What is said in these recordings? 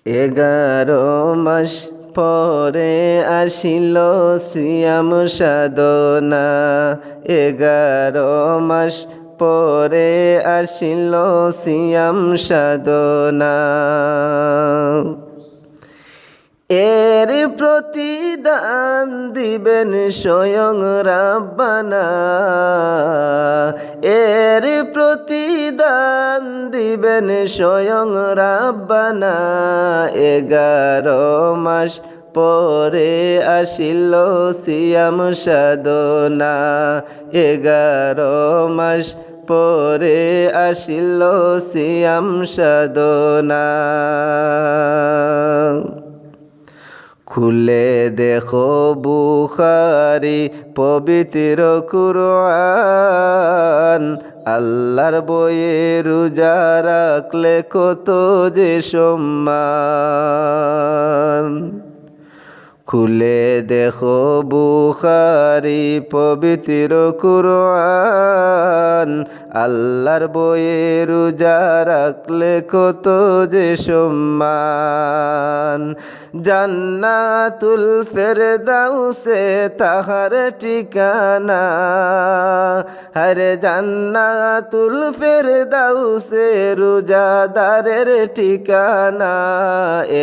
11 মাস পরে আসিল সিয়াম সাধনা। 11 মাস পরে আসিল সিয়াম সাধনা। এর প্রতিদান দিবেন স্বয়ং রাব্বানা। এর প্রতিদান দিবেন স্বয়ং রাব্বানা। 11 মাস পরে আসিল সিয়াম সাধনা। 11 মাস পরে আসিল সিয়াম সাধনা। খুলে দেখো বুখারী পবিত্র কুরআন। আল্লাহর বইয়ে রোজা রাখলে কত যে সম্মান। খুলে দেখো বুখারী পবিত্র কুরআন। আল্লাহর বইয়ে রোজা রাখলে কত যে সম্মান। জান্নাতুল ফেরদাউসে তাহার ঠিকানা। হরে জান্নাতুল ফেরদাউসে রোজাদারের ঠিকানা।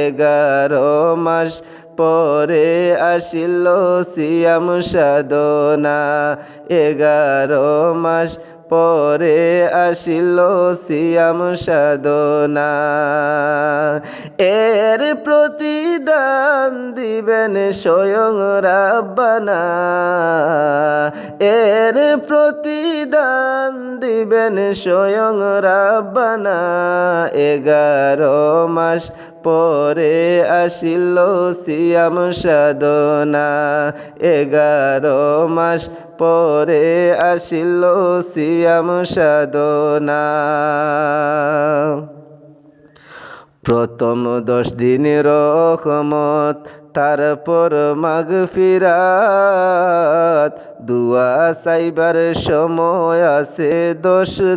11 মাস পরে আসিল সিয়াম সাধনা। 11 মাস পরে আসিল সিয়াম সাধনা। এর প্রতিদান দিবেন স্বয়ং রাব্বানা। এর প্রতিদান দিবেন স্বয়ং রাব্বানা। 11 মাস পরে আসিল সিয়াম সাধনা। 11 মাস পরে আসিল সিয়াম সাধনা। প্রথম 10 দিন রহমত, তারপর মাগফিরাত। দুয়া চাইবার সময় আছে 10 দিন।